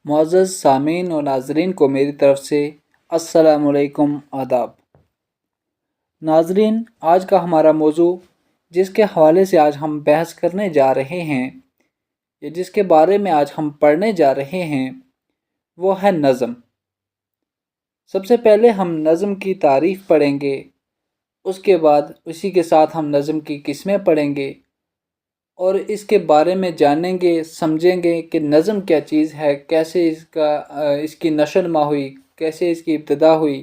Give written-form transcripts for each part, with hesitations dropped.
معزز سامعین و ناظرین کو میری طرف سے السلام علیکم، آداب۔ ناظرین، آج کا ہمارا موضوع جس کے حوالے سے آج ہم بحث کرنے جا رہے ہیں یا جس کے بارے میں آج ہم پڑھنے جا رہے ہیں وہ ہے نظم۔ سب سے پہلے ہم نظم کی تعریف پڑھیں گے، اس کے بعد اسی کے ساتھ ہم نظم کی قسمیں پڑھیں گے اور اس کے بارے میں جانیں گے، سمجھیں گے کہ نظم کیا چیز ہے، کیسے اس کی نشو نما ہوئی، کیسے اس کی ابتدا ہوئی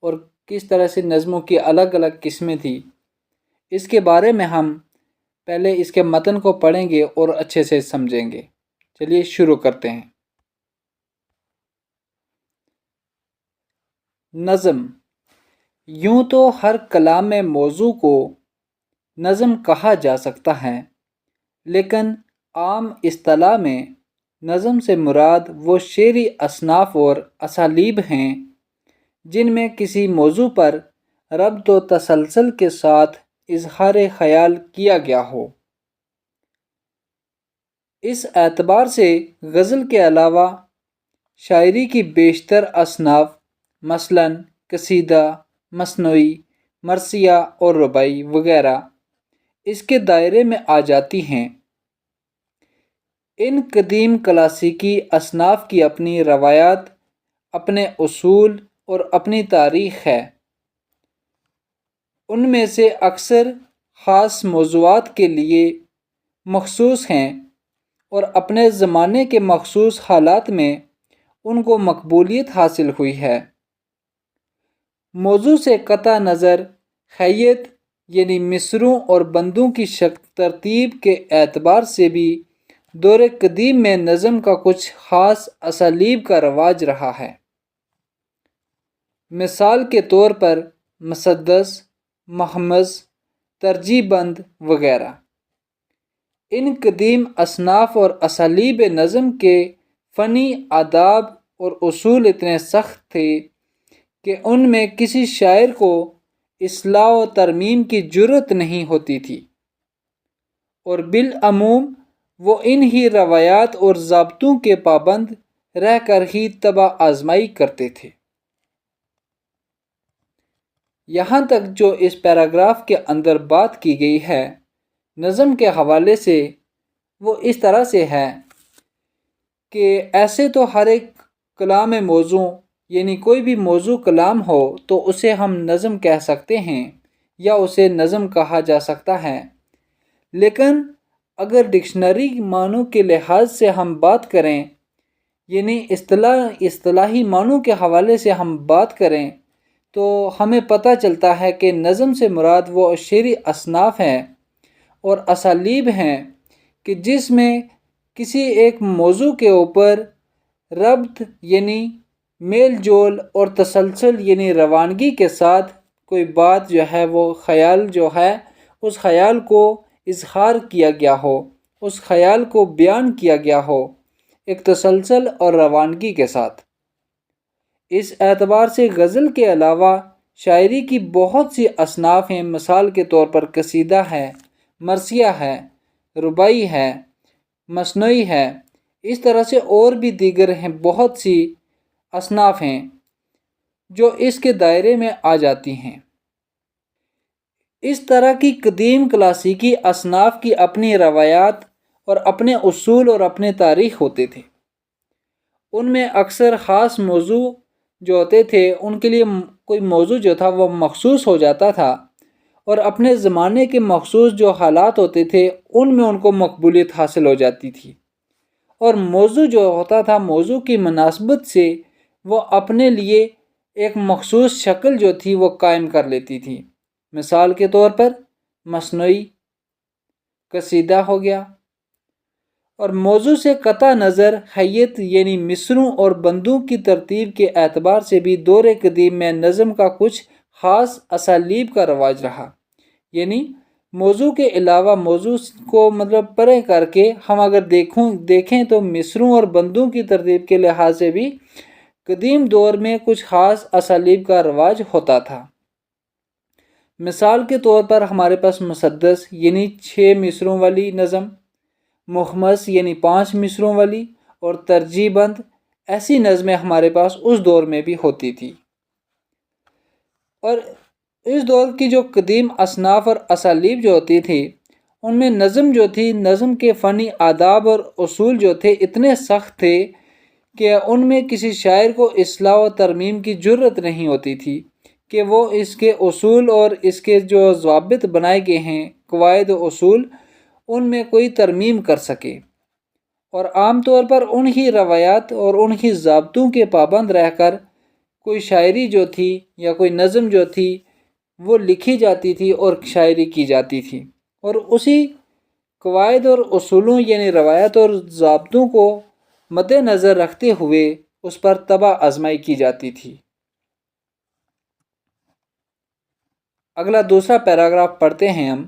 اور کس طرح سے نظموں کی الگ الگ قسمیں تھیں۔ اس کے بارے میں ہم پہلے اس کے متن کو پڑھیں گے اور اچھے سے سمجھیں گے۔ چلیے شروع کرتے ہیں۔ نظم۔ یوں تو ہر کلام میں موضوع کو نظم کہا جا سکتا ہے، لیکن عام اصطلاح میں نظم سے مراد وہ شعری اصناف اور اسالیب ہیں جن میں کسی موضوع پر ربط و تسلسل کے ساتھ اظہار خیال کیا گیا ہو۔ اس اعتبار سے غزل کے علاوہ شاعری کی بیشتر اصناف مثلاً قصیدہ، مثنوی، مرثیہ اور رباعی وغیرہ اس کے دائرے میں آ جاتی ہیں۔ ان قدیم کلاسیکی اصناف کی اپنی روایات، اپنے اصول اور اپنی تاریخ ہے۔ ان میں سے اکثر خاص موضوعات کے لیے مخصوص ہیں اور اپنے زمانے کے مخصوص حالات میں ان کو مقبولیت حاصل ہوئی ہے۔ موضوع سے قطع نظر خیت یعنی مصرعوں اور بندوں کی ترتیب کے اعتبار سے بھی دور قدیم میں نظم کا کچھ خاص اسالیب کا رواج رہا ہے۔ مثال کے طور پر مسدس، محمز، ترجیع بند وغیرہ۔ ان قدیم اصناف اور اسالیب نظم کے فنی آداب اور اصول اتنے سخت تھے کہ ان میں کسی شاعر کو اصلاح و ترمیم کی جرأت نہیں ہوتی تھی، اور بالعموم وہ انہی روایات اور ضابطوں کے پابند رہ کر ہی طبع آزمائی کرتے تھے۔ یہاں تک جو اس پیراگراف کے اندر بات کی گئی ہے نظم کے حوالے سے وہ اس طرح سے ہے کہ ایسے تو ہر ایک کلام موضوع یعنی کوئی بھی موضوع کلام ہو تو اسے ہم نظم کہہ سکتے ہیں یا اسے نظم کہا جا سکتا ہے، لیکن اگر ڈکشنری معنوں کے لحاظ سے ہم بات کریں یعنی اصطلاحی معنوں کے حوالے سے ہم بات کریں تو ہمیں پتہ چلتا ہے کہ نظم سے مراد وہ شعری اصناف ہیں اور اسالیب ہیں کہ جس میں کسی ایک موضوع کے اوپر ربط یعنی میل جول اور تسلسل یعنی روانگی کے ساتھ کوئی بات جو ہے وہ خیال جو ہے اس خیال کو اظہار کیا گیا ہو، اس خیال کو بیان کیا گیا ہو ایک تسلسل اور روانگی کے ساتھ۔ اس اعتبار سے غزل کے علاوہ شاعری کی بہت سی اصناف ہیں۔ مثال کے طور پر قصیدہ ہے، مرثیہ ہے، رباعی ہے، مثنوی ہے، اس طرح سے اور بھی دیگر ہیں، بہت سی اصناف ہیں جو اس کے دائرے میں آ جاتی ہیں۔ اس طرح کی قدیم کلاسیکی اصناف کی اپنی روایات اور اپنے اصول اور اپنے تاریخ ہوتے تھے۔ ان میں اکثر خاص موضوع جو ہوتے تھے ان کے لیے کوئی موضوع جو تھا وہ مخصوص ہو جاتا تھا اور اپنے زمانے کے مخصوص جو حالات ہوتے تھے ان میں ان کو مقبولیت حاصل ہو جاتی تھی، اور موضوع جو ہوتا تھا موضوع کی مناسبت سے وہ اپنے لیے ایک مخصوص شکل جو تھی وہ قائم کر لیتی تھی۔ مثال کے طور پر مثنوی، قصیدہ ہو گیا، اور موضوع سے قطع نظر خیت یعنی مصرعوں اور بندوں کی ترتیب کے اعتبار سے بھی دور قدیم میں نظم کا کچھ خاص اسالیب کا رواج رہا۔ یعنی موضوع کے علاوہ موضوع کو پرے کر کے ہم اگر دیکھیں تو مصرعوں اور بندوں کی ترتیب کے لحاظ سے بھی قدیم دور میں کچھ خاص اسالیب کا رواج ہوتا تھا۔ مثال کے طور پر ہمارے پاس مسدس یعنی 6 مصرعوں والی نظم، مخمس یعنی 5 مصرعوں والی، اور ترجیع بند ایسی نظمیں ہمارے پاس اس دور میں بھی ہوتی تھی۔ اور اس دور کی جو قدیم اصناف اور اسالیب جو ہوتی تھی، ان میں نظم جو تھی، نظم کے فنی آداب اور اصول جو تھے اتنے سخت تھے کہ ان میں کسی شاعر کو اصلاح و ترمیم کی جرت نہیں ہوتی تھی کہ وہ اس کے اصول اور اس کے جو ضوابط بنائے گئے ہیں، قواعد و اصول، ان میں کوئی ترمیم کر سکے، اور عام طور پر ان ہی روایات اور ان ہی ضابطوں کے پابند رہ کر کوئی شاعری جو تھی یا کوئی نظم جو تھی وہ لکھی جاتی تھی اور شاعری کی جاتی تھی، اور اسی قواعد اور اصولوں یعنی روایت اور ضابطوں کو مد نظر رکھتے ہوئے اس پر طبع آزمائی کی جاتی تھی۔ اگلا دوسرا پیراگراف پڑھتے ہیں ہم۔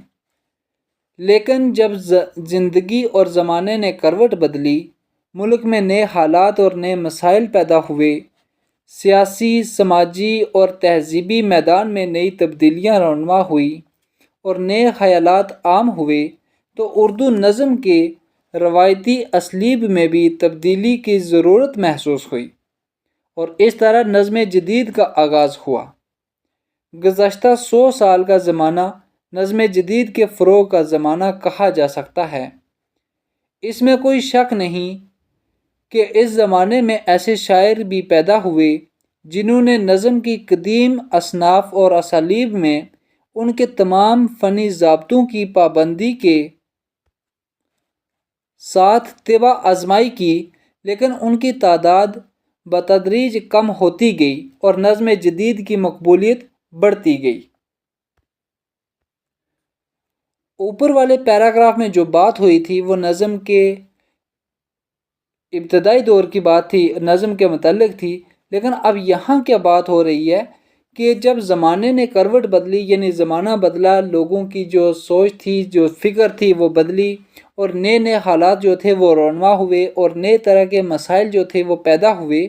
لیکن جب زندگی اور زمانے نے کروٹ بدلی، ملک میں نئے حالات اور نئے مسائل پیدا ہوئے، سیاسی، سماجی اور تہذیبی میدان میں نئی تبدیلیاں رونما ہوئی اور نئے خیالات عام ہوئے، تو اردو نظم کے روایتی اسلیب میں بھی تبدیلی کی ضرورت محسوس ہوئی، اور اس طرح نظم جدید کا آغاز ہوا۔ گزشتہ 100 سال کا زمانہ نظم جدید کے فروغ کا زمانہ کہا جا سکتا ہے۔ اس میں کوئی شک نہیں کہ اس زمانے میں ایسے شاعر بھی پیدا ہوئے جنہوں نے نظم کی قدیم اصناف اور اسالیب میں ان کے تمام فنی ضابطوں کی پابندی کے ساتھ طبع آزمائی کی، لیکن ان کی تعداد بتدریج کم ہوتی گئی اور نظم جدید کی مقبولیت بڑھتی گئی۔ اوپر والے پیراگراف میں جو بات ہوئی تھی وہ نظم کے ابتدائی دور کی بات تھی، نظم کے متعلق تھی، لیکن اب یہاں کیا بات ہو رہی ہے کہ جب زمانے نے کروٹ بدلی، یعنی زمانہ بدلا، لوگوں کی جو سوچ تھی، جو فکر تھی وہ بدلی، اور نئے نئے حالات جو تھے وہ رونما ہوئے اور نئے طرح کے مسائل جو تھے وہ پیدا ہوئے،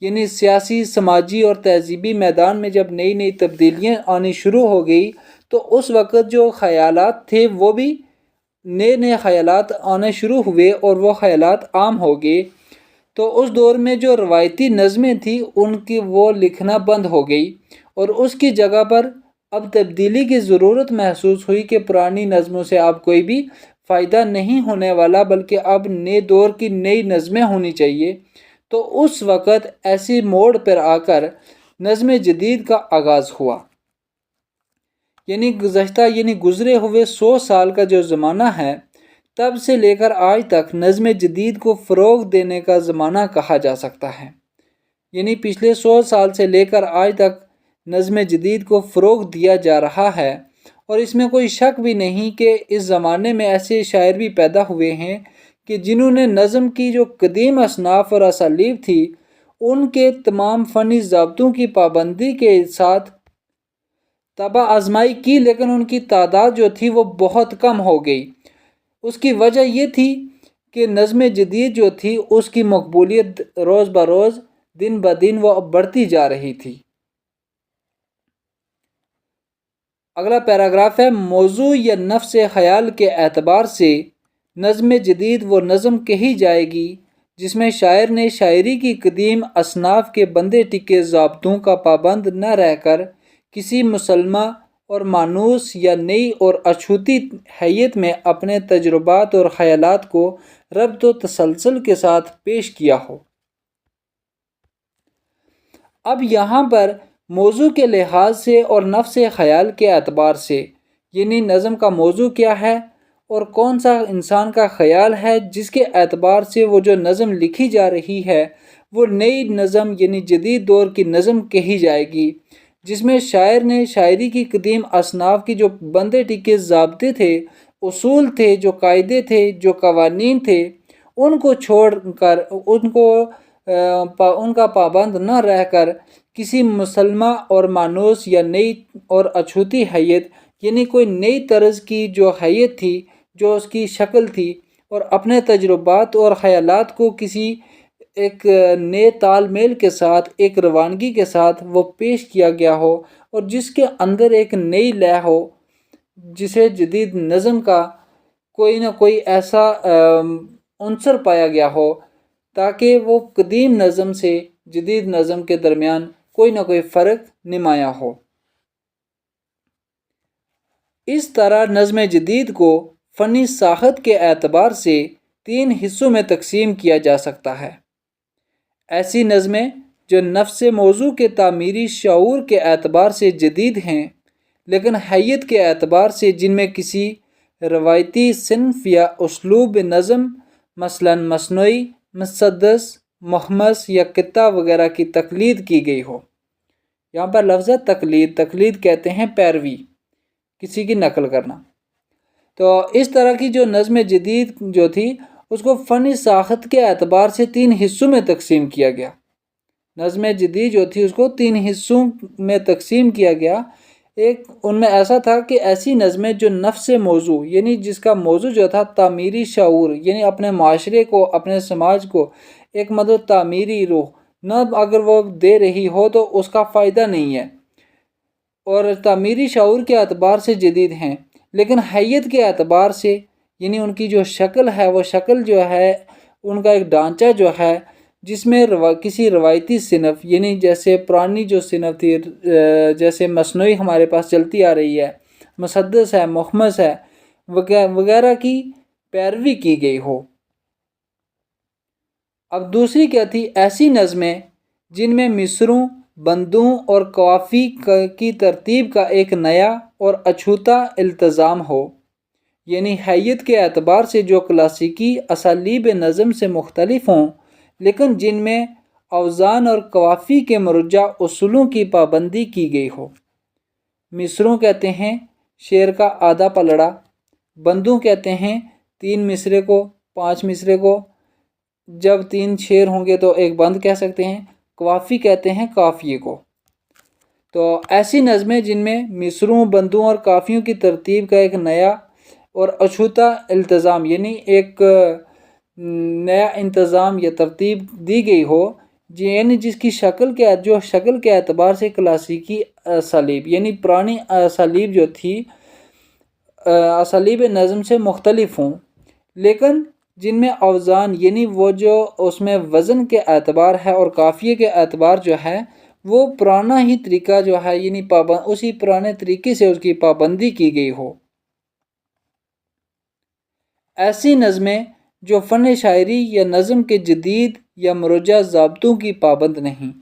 یعنی سیاسی، سماجی اور تہذیبی میدان میں جب نئی نئی تبدیلیاں آنی شروع ہو گئی، تو اس وقت جو خیالات تھے وہ بھی نئے نئے خیالات آنے شروع ہوئے اور وہ خیالات عام ہو گئے۔ تو اس دور میں جو روایتی نظمیں تھیں ان کی وہ لکھنا بند ہو گئی، اور اس کی جگہ پر اب تبدیلی کی ضرورت محسوس ہوئی کہ پرانی نظموں سے اب کوئی بھی فائدہ نہیں ہونے والا، بلکہ اب نئے دور کی نئی نظمیں ہونی چاہیے۔ تو اس وقت ایسی موڑ پر آ کر نظم جدید کا آغاز ہوا، یعنی گزرے ہوئے 100 سال کا جو زمانہ ہے، تب سے لے کر آج تک نظم جدید کو فروغ دینے کا زمانہ کہا جا سکتا ہے۔ یعنی پچھلے 100 سال سے لے کر آج تک نظم جدید کو فروغ دیا جا رہا ہے، اور اس میں کوئی شک بھی نہیں کہ اس زمانے میں ایسے شاعر بھی پیدا ہوئے ہیں کہ جنہوں نے نظم کی جو قدیم اصناف اور اسالیب تھی ان کے تمام فنی ضابطوں کی پابندی کے ساتھ طبع آزمائی کی، لیکن ان کی تعداد جو تھی وہ بہت کم ہو گئی۔ اس کی وجہ یہ تھی کہ نظم جدید جو تھی اس کی مقبولیت روز بروز دن بدن وہ بڑھتی جا رہی تھی۔ اگلا پیراگراف ہے۔ موضوع یا نفس خیال کے اعتبار سے نظم جدید وہ نظم کہی جائے گی جس میں شاعر نے شاعری کی قدیم اصناف کے بندے ٹکے ضابطوں کا پابند نہ رہ کر کسی مسلمہ اور مانوس یا نئی اور اچھوتی حیت میں اپنے تجربات اور خیالات کو ربط و تسلسل کے ساتھ پیش کیا ہو۔ اب یہاں پر موضوع کے لحاظ سے اور نفس خیال کے اعتبار سے، یعنی نظم کا موضوع کیا ہے اور کون سا انسان کا خیال ہے، جس کے اعتبار سے وہ جو نظم لکھی جا رہی ہے وہ نئی نظم یعنی جدید دور کی نظم کہی جائے گی، جس میں شاعر نے شاعری کی قدیم اصناف کی جو بندے ٹکے ضابطے تھے، اصول تھے، جو قاعدے تھے، جو قوانین تھے، ان کو چھوڑ کر ان کا پابند نہ رہ کر کسی مسلمہ اور مانوس یا نئی اور اچھوتی حیت، یعنی کوئی نئی طرز کی جو حیت تھی، جو اس کی شکل تھی، اور اپنے تجربات اور خیالات کو کسی ایک نئے تال میل کے ساتھ، ایک روانگی کے ساتھ وہ پیش کیا گیا ہو، اور جس کے اندر ایک نئی لے ہو، جسے جدید نظم کا کوئی نہ کوئی ایسا عنصر پایا گیا ہو تاکہ وہ قدیم نظم سے جدید نظم کے درمیان کوئی نہ کوئی فرق نمایاں ہو۔ اس طرح نظم جدید کو فنی ساخت کے اعتبار سے 3 حصوں میں تقسیم کیا جا سکتا ہے۔ ایسی نظمیں جو نفس موضوع کے تعمیری شعور کے اعتبار سے جدید ہیں، لیکن حیت کے اعتبار سے جن میں کسی روایتی صنف یا اسلوب نظم مثلا مصنوعی، مسدس، محمس یا قطع وغیرہ کی تقلید کی گئی ہو۔ یہاں پر لفظ ہے تقلید کہتے ہیں پیروی، کسی کی نقل کرنا۔ تو اس طرح کی جو نظم جدید جو تھی اس کو فنی ساخت کے اعتبار سے 3 حصوں میں تقسیم کیا گیا۔ نظم جدید جو تھی اس کو 3 حصوں میں تقسیم کیا گیا۔ ایک ان میں ایسا تھا کہ ایسی نظمیں جو نفس موضوع یعنی جس کا موضوع جو تھا تعمیری شعور، یعنی اپنے معاشرے کو، اپنے سماج کو ایک مطلب تعمیری روح نہ اگر وہ دے رہی ہو تو اس کا فائدہ نہیں ہے، اور تعمیری شعور کے اعتبار سے جدید ہیں، لیکن حیت کے اعتبار سے یعنی ان کی جو شکل ہے وہ شکل جو ہے ان کا ایک ڈھانچہ جو ہے جس میں کسی روایتی صنف یعنی جیسے پرانی جو صنف تھی، جیسے مصنوعی ہمارے پاس چلتی آ رہی ہے، مسدس ہے، محمس ہے وغیرہ کی پیروی کی گئی ہو۔ اب دوسری کیا تھی؟ ایسی نظمیں جن میں مصروں، بندوں اور قوافی کی ترتیب کا ایک نیا اور اچھوتا التزام ہو، یعنی حیت کے اعتبار سے جو کلاسیکی اسالیب نظم سے مختلف ہوں، لیکن جن میں اوزان اور قوافی کے مرجع اصولوں کی پابندی کی گئی ہو۔ مصروں کہتے ہیں شعر کا آدھا پلڑا، بندوں کہتے ہیں 3 مصرے کو، 5 مصرے کو، جب 3 شعر ہوں گے تو ایک بند کہہ سکتے ہیں، قوافی کہتے ہیں قافیے کو۔ تو ایسی نظمیں جن میں مصروں، بندوں اور قافیوں کی ترتیب کا ایک نیا اور اچھوتا التزام یعنی ایک نیا انتظام یا ترتیب دی گئی ہو، یعنی جس کی شکل کے اعتبار سے کلاسیکی اسالیب یعنی پرانی اسالیب جو تھی اسالیب نظم سے مختلف ہوں، لیکن جن میں اوزان یعنی وہ جو اس میں وزن کے اعتبار ہے اور قافیے کے اعتبار جو ہے وہ پرانا ہی طریقہ جو ہے یعنی اسی پرانے طریقے سے اس کی پابندی کی گئی ہو۔ ایسی نظمیں جو فن شاعری یا نظم کے جدید یا مروجہ ضابطوں کی پابند نہیں۔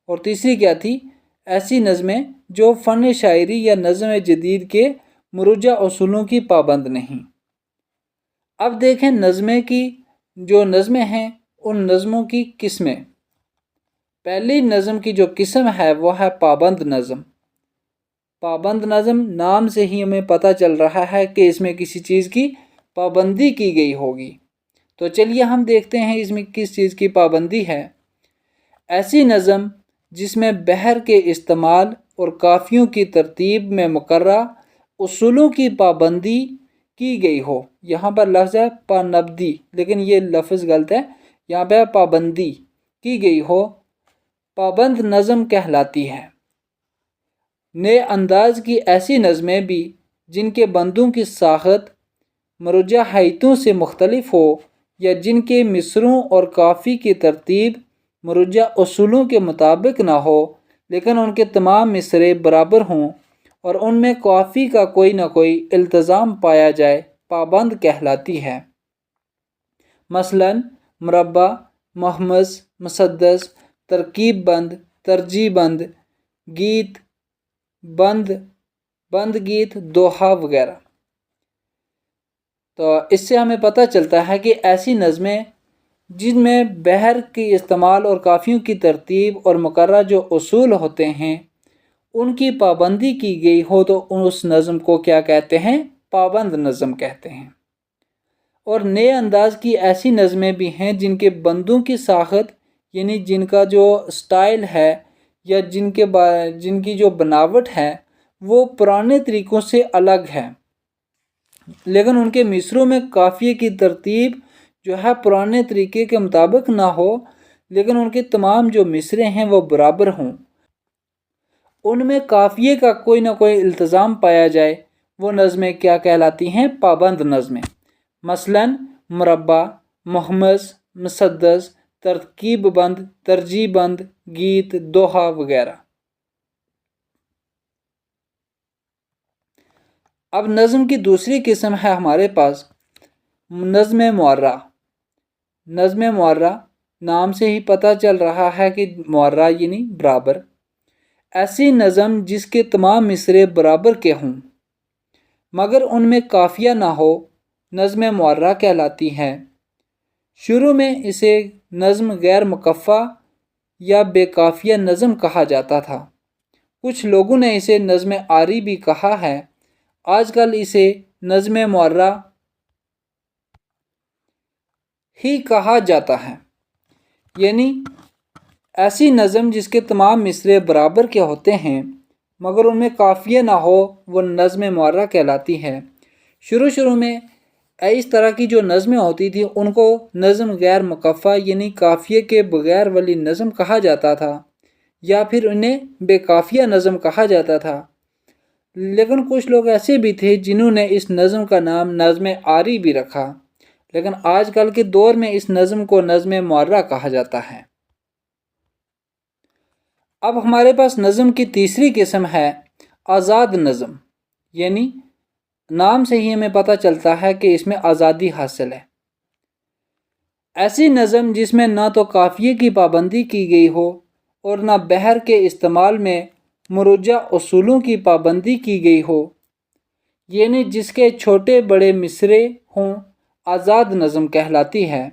اور تیسری کیا تھی؟ ایسی نظمیں جو فن شاعری یا نظم جدید کے مروجہ اصولوں کی پابند نہیں۔ اب دیکھیں نظمیں کی جو نظمیں ہیں ان نظموں کی قسمیں۔ پہلی نظم کی جو قسم ہے وہ ہے پابند نظم۔ پابند نظم نام سے ہی ہمیں پتہ چل رہا ہے کہ اس میں کسی چیز کی پابندی کی گئی ہوگی۔ تو چلیے ہم دیکھتے ہیں اس میں کس چیز کی پابندی ہے۔ ایسی نظم جس میں بحر کے استعمال اور قافیوں کی ترتیب میں مقررہ اصولوں کی پابندی کی گئی ہو۔ یہاں پر لفظ ہے پابندی، لیکن یہ لفظ غلط ہے، یہاں پہ پابندی کی گئی ہو، پابند نظم کہلاتی ہے۔ نئے انداز کی ایسی نظمیں بھی جن کے بندوں کی ساخت مروجہ حیتوں سے مختلف ہو یا جن کے مصروں اور قافی کی ترتیب مروجہ اصولوں کے مطابق نہ ہو، لیکن ان کے تمام مصرے برابر ہوں اور ان میں قافی کا کوئی نہ کوئی التزام پایا جائے، پابند کہلاتی ہے۔ مثلا مربع، محمس، مسدس، ترکیب بند، ترجیع بند، گیت بند گیت، دوہا وغیرہ۔ تو اس سے ہمیں پتہ چلتا ہے کہ ایسی نظمیں جن میں بحر کی استعمال اور قافیوں کی ترتیب اور مقررہ جو اصول ہوتے ہیں ان کی پابندی کی گئی ہو تو اس نظم کو کیا کہتے ہیں؟ پابند نظم کہتے ہیں۔ اور نئے انداز کی ایسی نظمیں بھی ہیں جن کے بندوں کی ساخت یعنی جن کا جو سٹائل ہے یا جن کی جو بناوٹ ہے وہ پرانے طریقوں سے الگ ہے، لیکن ان کے مصروں میں قافیے کی ترتیب جو ہے پرانے طریقے کے مطابق نہ ہو، لیکن ان کے تمام جو مصرے ہیں وہ برابر ہوں، ان میں قافیے کا کوئی نہ کوئی التزام پایا جائے، وہ نظمیں کیا کہلاتی ہیں؟ پابند نظمیں۔ مثلا مربع، محمس، مسدس، ترکیب بند، ترجیح بند، گیت، دوہا وغیرہ۔ اب نظم کی دوسری قسم ہے ہمارے پاس نظم معرہ۔ نظم معرہ نام سے ہی پتہ چل رہا ہے کہ معرہ یعنی برابر، ایسی نظم جس کے تمام مصرے برابر کے ہوں مگر ان میں قافیہ نہ ہو، نظم معرہ کہلاتی ہے۔ شروع میں اسے نظم غیر مقفع یا بے قافیہ نظم کہا جاتا تھا، کچھ لوگوں نے اسے نظم آری بھی کہا ہے، آج کل اسے نظم معرہ ہی کہا جاتا ہے، یعنی ایسی نظم جس کے تمام مصرے برابر کے ہوتے ہیں مگر ان میں قافیہ نہ ہو، وہ نظم معرہ کہلاتی ہے۔ شروع میں اس طرح کی جو نظمیں ہوتی تھیں ان کو نظم غیر مقفع یعنی قافیے کے بغیر والی نظم کہا جاتا تھا، یا پھر انہیں بے قافیہ نظم کہا جاتا تھا۔ لیکن کچھ لوگ ایسے بھی تھے جنہوں نے اس نظم کا نام نظم آری بھی رکھا، لیکن آج کل کے دور میں اس نظم کو نظم معرہ کہا جاتا ہے۔ اب ہمارے پاس نظم کی تیسری قسم ہے آزاد نظم، یعنی نام سے ہی ہمیں پتہ چلتا ہے کہ اس میں آزادی حاصل ہے۔ ایسی نظم جس میں نہ تو قافیے کی پابندی کی گئی ہو اور نہ بحر کے استعمال میں مروجہ اصولوں کی پابندی کی گئی ہو، یعنی جس کے چھوٹے بڑے مصرے ہوں، آزاد نظم کہلاتی ہے۔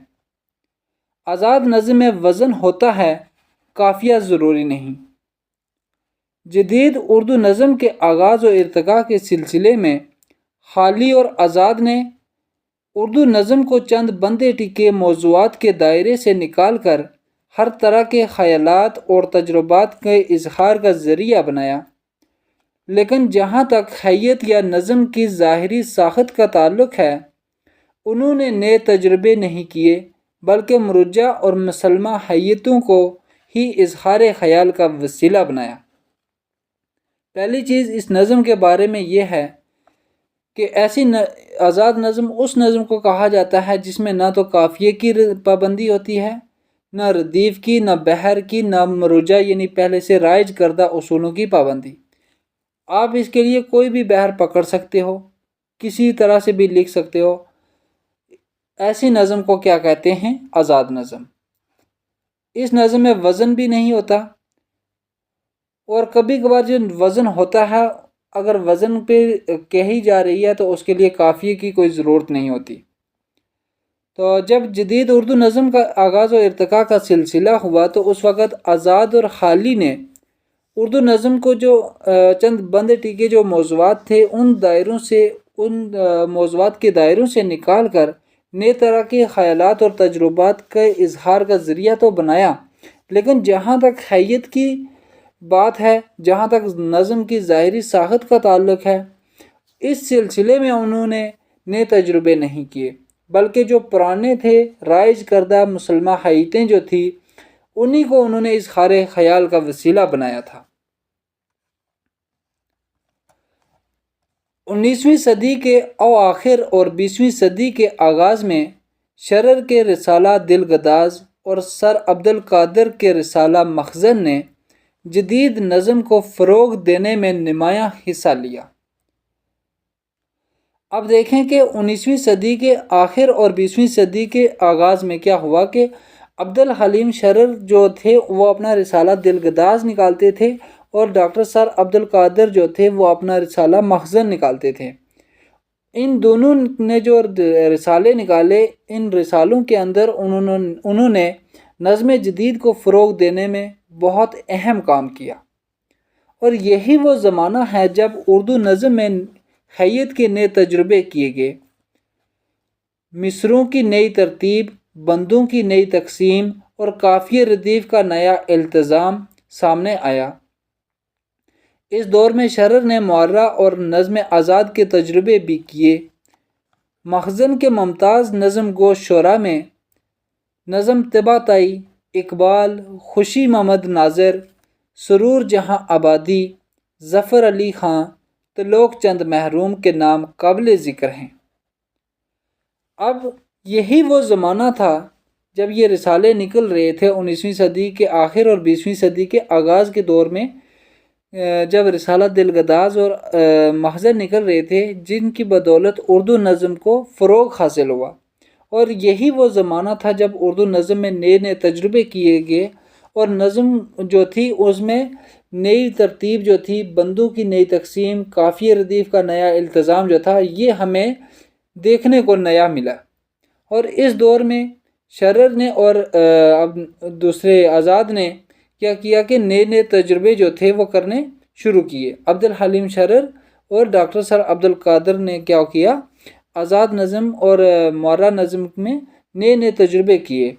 آزاد نظم میں وزن ہوتا ہے، قافیہ ضروری نہیں۔ جدید اردو نظم کے آغاز و ارتقاء کے سلسلے میں خالی اور آزاد نے اردو نظم کو چند بندے ٹکے موضوعات کے دائرے سے نکال کر ہر طرح کے خیالات اور تجربات کے اظہار کا ذریعہ بنایا، لیکن جہاں تک حیت یا نظم کی ظاہری ساخت کا تعلق ہے، انہوں نے نئے تجربے نہیں کیے بلکہ مروجہ اور مسلمہ حیتوں کو ہی اظہار خیال کا وسیلہ بنایا۔ پہلی چیز اس نظم کے بارے میں یہ ہے کہ ایسی آزاد نظم اس نظم کو کہا جاتا ہے جس میں نہ تو قافیے کی پابندی ہوتی ہے، نہ ردیف کی، نہ بحر کی، نہ مروجہ یعنی پہلے سے رائج کردہ اصولوں کی پابندی۔ آپ اس کے لیے کوئی بھی بحر پکڑ سکتے ہو، کسی طرح سے بھی لکھ سکتے ہو، ایسی نظم کو کیا کہتے ہیں؟ آزاد نظم۔ اس نظم میں وزن بھی نہیں ہوتا، اور کبھی کبھار جو وزن ہوتا ہے اگر وزن پہ کہی جا رہی ہے تو اس کے لیے قافیے کی کوئی ضرورت نہیں ہوتی۔ تو جب جدید اردو نظم کا آغاز و ارتقاء کا سلسلہ ہوا تو اس وقت آزاد اور خالی نے اردو نظم کو جو چند بند ٹیکے جو موضوعات تھے ان موضوعات کے دائروں سے نکال کر نئے طرح کے خیالات اور تجربات کے اظہار کا ذریعہ تو بنایا، لیکن جہاں تک حیت کی بات ہے، جہاں تک نظم کی ظاہری ساخت کا تعلق ہے، اس سلسلے میں انہوں نے نئے تجربے نہیں کیے بلکہ جو پرانے تھے رائج کردہ مسلمہ حیتیں جو تھی انہی کو انہوں نے اظہار خیال کا وسیلہ بنایا تھا۔ 19ویں صدی کے اواخر اور 20ویں صدی کے آغاز میں شرر کے رسالہ دلگداز اور سر عبدالقادر کے رسالہ مخزن نے جدید نظم کو فروغ دینے میں نمایاں حصہ لیا۔ اب دیکھیں کہ 19ویں صدی کے آخر اور 20ویں صدی کے آغاز میں کیا ہوا کہ عبدالحلیم شرر جو تھے وہ اپنا رسالہ دلگداز نکالتے تھے اور ڈاکٹر سر عبدالقادر جو تھے وہ اپنا رسالہ مخزن نکالتے تھے۔ ان دونوں نے جو رسالے نکالے، ان رسالوں کے اندر انہوں نے نظم جدید کو فروغ دینے میں بہت اہم کام کیا، اور یہی وہ زمانہ ہے جب اردو نظم میں حیت کے نئے تجربے کیے گئے، مصروں کی نئی ترتیب، بندوں کی نئی تقسیم اور قافیہ ردیف کا نیا التزام سامنے آیا۔ اس دور میں شرر نے معرہ اور نظم آزاد کے تجربے بھی کیے۔ مخزن کے ممتاز نظم گو شعراء میں نظم طباطبائی، اقبال، خوشی محمد ناظر، سرور جہاں آبادی، ظفر علی خاں، تلوک چند محروم کے نام قابل ذکر ہیں۔ اب یہی وہ زمانہ تھا جب یہ رسالے نکل رہے تھے 19ویں صدی کے آخر اور 20ویں صدی کے آغاز کے دور میں، جب رسالہ دلگداز اور محضر نکل رہے تھے، جن کی بدولت اردو نظم کو فروغ حاصل ہوا، اور یہی وہ زمانہ تھا جب اردو نظم میں نئے نئے تجربے کیے گئے، اور نظم جو تھی اس میں نئی ترتیب جو تھی، بندوں کی نئی تقسیم، قافیہ ردیف کا نیا التزام جو تھا، یہ ہمیں دیکھنے کو نیا ملا۔ اور اس دور میں شرر نے اور اب دوسرے آزاد نے کیا کیا کہ نئے نئے تجربے جو تھے وہ کرنے شروع کیے۔ عبدالحلیم شرر اور ڈاکٹر سر عبدالقادر نے کیا کیا، آزاد نظم اور معرہ نظم میں نئے نئے تجربے کیے۔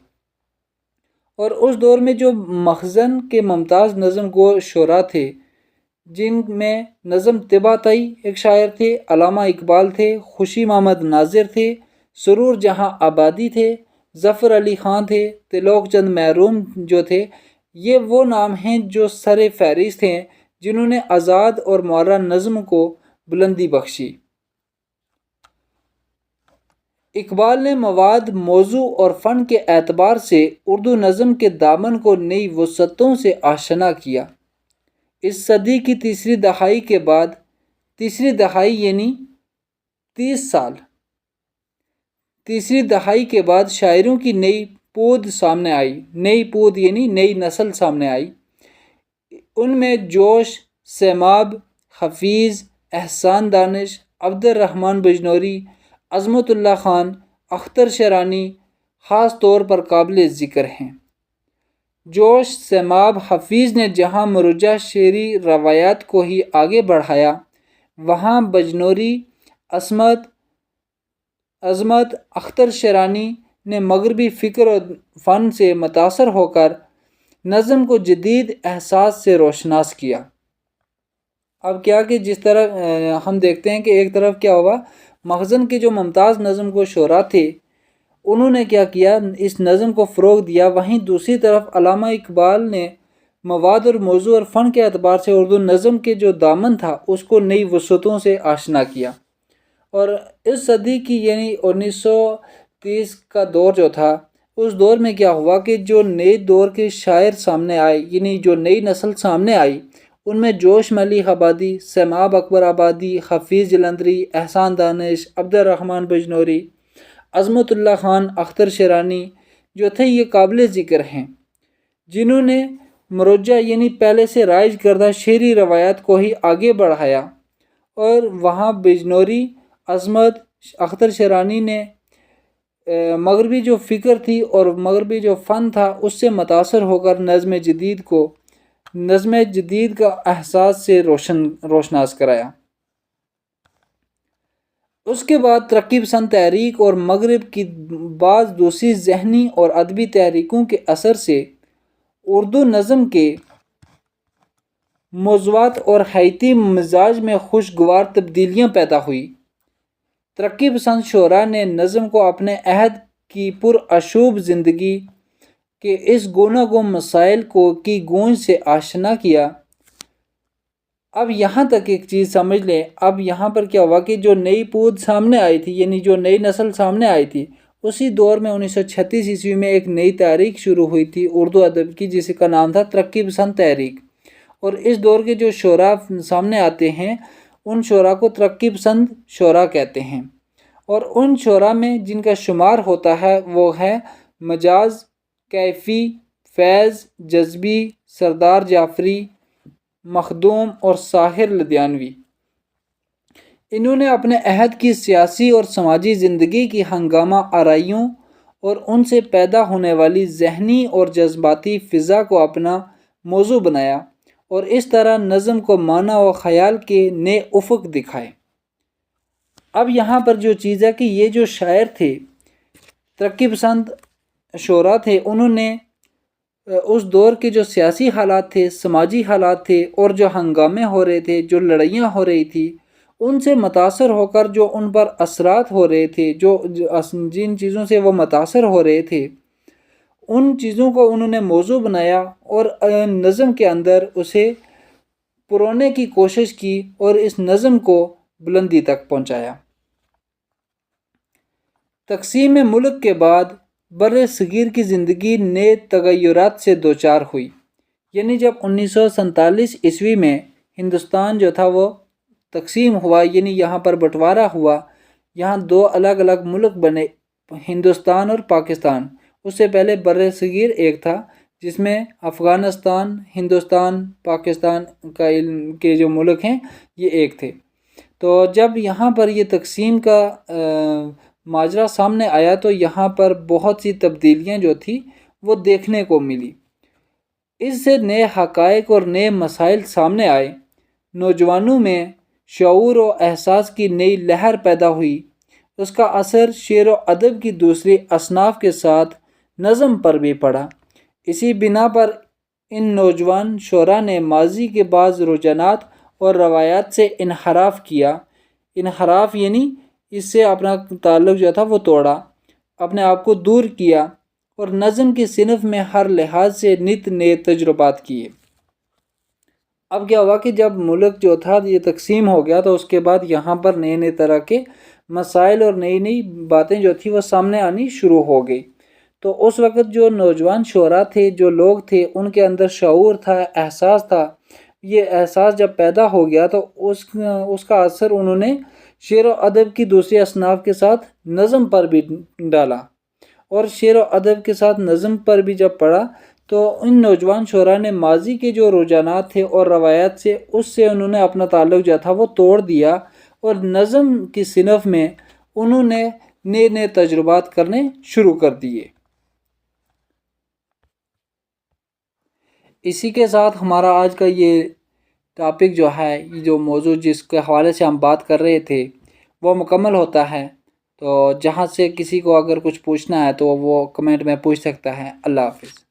اور اس دور میں جو مخزن کے ممتاز نظم گو شعراء تھے، جن میں نظم طباطئی ایک شاعر تھے، علامہ اقبال تھے، خوشی محمد ناظر تھے، سرور جہاں آبادی تھے، ظفر علی خان تھے، تلوک چند محروم جو تھے، یہ وہ نام ہیں جو سر فہرست ہیں جنہوں نے آزاد اور معرہ نظم کو بلندی بخشی۔ اقبال نے مواد، موضوع اور فن کے اعتبار سے اردو نظم کے دامن کو نئی وسعتوں سے آشنا کیا۔ اس صدی کی تیسری دہائی کے بعد، تیسری دہائی یعنی 30 سال، تیسری دہائی کے بعد شاعروں کی نئی پود سامنے آئی، نئی پود یعنی نئی نسل سامنے آئی۔ ان میں جوش، سیماب، حفیظ، احسان دانش، عبد الرحمن بجنوری، عظمت اللہ خان، اختر شیرانی خاص طور پر قابل ذکر ہیں۔ جوش، سیماب، حفیظ نے جہاں مروجہ شعری روایات کو ہی آگے بڑھایا، وہاں بجنوری، عظمت، اختر شیرانی نے مغربی فکر و فن سے متاثر ہو کر نظم کو جدید احساس سے روشناس کیا۔ اب کیا کہ جس طرح ہم دیکھتے ہیں کہ ایک طرف کیا ہوا، مخزن کے جو ممتاز نظم کو شعراء تھے انہوں نے کیا کیا، اس نظم کو فروغ دیا، وہیں دوسری طرف علامہ اقبال نے مواد اور موضوع اور فن کے اعتبار سے اردو نظم کے جو دامن تھا اس کو نئی وسعتوں سے آشنا کیا۔ اور اس صدی کی یعنی 1930 کا دور جو تھا، اس دور میں کیا ہوا کہ جو نئے دور کے شاعر سامنے آئے، یعنی جو نئی نسل سامنے آئی، ان میں جوش ملیح آبادی، سیماب اکبر آبادی، حفیظ جلندری، احسان دانش، عبد الرحمن بجنوری، عظمت اللہ خان، اختر شیرانی جو تھے، یہ قابل ذکر ہیں جنہوں نے مروجہ یعنی پہلے سے رائج کردہ شعری روایات کو ہی آگے بڑھایا، اور وہاں بجنوری، عظمت، اختر شیرانی نے مغربی جو فکر تھی اور مغربی جو فن تھا اس سے متاثر ہو کر نظم جدید کا احساس سے روشناس کرایا۔ اس کے بعد ترقی پسند تحریک اور مغرب کی بعض دوسری ذہنی اور ادبی تحریکوں کے اثر سے اردو نظم کے موضوعات اور حیاتی مزاج میں خوشگوار تبدیلیاں پیدا ہوئی۔ ترقی پسند شعراء نے نظم کو اپنے عہد کی پرآشوب زندگی کے اس گوناگون مسائل کی گونج سے آشنا کیا۔ اب یہاں تک ایک چیز سمجھ لیں، اب یہاں پر کیا ہوا کہ جو نئی پود سامنے آئی تھی، یعنی جو نئی نسل سامنے آئی تھی، اسی دور میں 1936 عیسوی میں ایک نئی تحریک شروع ہوئی تھی اردو ادب کی، جس کا نام تھا ترقی پسند تحریک۔ اور اس دور کے جو شعراء سامنے آتے ہیں ان شعراء کو ترقی پسند شعراء کہتے ہیں، اور ان شعراء میں جن کا شمار ہوتا ہے وہ ہے مجاز، کیفی، فیض، جذبی، سردار جعفری، مخدوم اور ساحر لدھیانوی۔ انہوں نے اپنے عہد کی سیاسی اور سماجی زندگی کی ہنگامہ آرائیوں اور ان سے پیدا ہونے والی ذہنی اور جذباتی فضا کو اپنا موضوع بنایا، اور اس طرح نظم کو معنی و خیال کے نئے افق دکھائے۔ اب یہاں پر جو چیز ہے کہ یہ جو شاعر تھے، ترقی پسند شعراء تھے، انہوں نے اس دور کے جو سیاسی حالات تھے، سماجی حالات تھے، اور جو ہنگامے ہو رہے تھے، جو لڑائیاں ہو رہی تھی، ان سے متاثر ہو کر جو ان پر اثرات ہو رہے تھے، جن چیزوں سے وہ متاثر ہو رہے تھے، ان چیزوں کو انہوں نے موضوع بنایا اور نظم کے اندر اسے پرونے کی کوشش کی اور اس نظم کو بلندی تک پہنچایا۔ تقسیم ملک کے بعد بر صغیر کی زندگی نئے تغیرات سے دوچار ہوئی۔ یعنی جب 1947 میں ہندوستان جو تھا وہ تقسیم ہوا، یعنی یہاں پر بٹوارہ ہوا، یہاں دو الگ الگ ملک بنے، ہندوستان اور پاکستان۔ اس سے پہلے بر صغیر ایک تھا جس میں افغانستان، ہندوستان، پاکستان کے جو ملک ہیں یہ ایک تھے۔ تو جب یہاں پر یہ تقسیم کا ماجرا سامنے آیا تو یہاں پر بہت سی تبدیلیاں جو تھی وہ دیکھنے کو ملی۔ اس سے نئے حقائق اور نئے مسائل سامنے آئے، نوجوانوں میں شعور و احساس کی نئی لہر پیدا ہوئی۔ اس کا اثر شعر و ادب کی دوسری اصناف کے ساتھ نظم پر بھی پڑا۔ اسی بنا پر ان نوجوان شعراء نے ماضی کے بعض رجحانات اور روایات سے انحراف کیا۔ انحراف یعنی اس سے اپنا تعلق جو تھا وہ توڑا، اپنے آپ کو دور کیا، اور نظم کی صنف میں ہر لحاظ سے نت نئے تجربات کیے۔ اب کیا ہوا کہ جب ملک جو تھا یہ تقسیم ہو گیا تو اس کے بعد یہاں پر نئے نئے طرح کے مسائل اور نئی نئی باتیں جو تھی وہ سامنے آنی شروع ہو گئی۔ تو اس وقت جو نوجوان شعراء تھے، جو لوگ تھے، ان کے اندر شعور تھا، احساس تھا۔ یہ احساس جب پیدا ہو گیا تو اس کا اثر انہوں نے شعر و ادب کی دوسری اصناف کے ساتھ نظم پر بھی ڈالا، اور شعر و ادب کے ساتھ نظم پر بھی جب پڑھا تو ان نوجوان شعراء نے ماضی کے جو رجحانات تھے اور روایات سے اس سے انہوں نے اپنا تعلق جو تھا وہ توڑ دیا، اور نظم کی صنف میں انہوں نے نئے نئے تجربات کرنے شروع کر دیے۔ اسی کے ساتھ ہمارا آج کا یہ ٹاپک جو ہے، یہ جو موضوع جس کے حوالے سے ہم بات کر رہے تھے وہ مکمل ہوتا ہے۔ تو جہاں سے کسی کو اگر کچھ پوچھنا ہے تو وہ کمنٹ میں پوچھ سکتا ہے۔ اللہ حافظ۔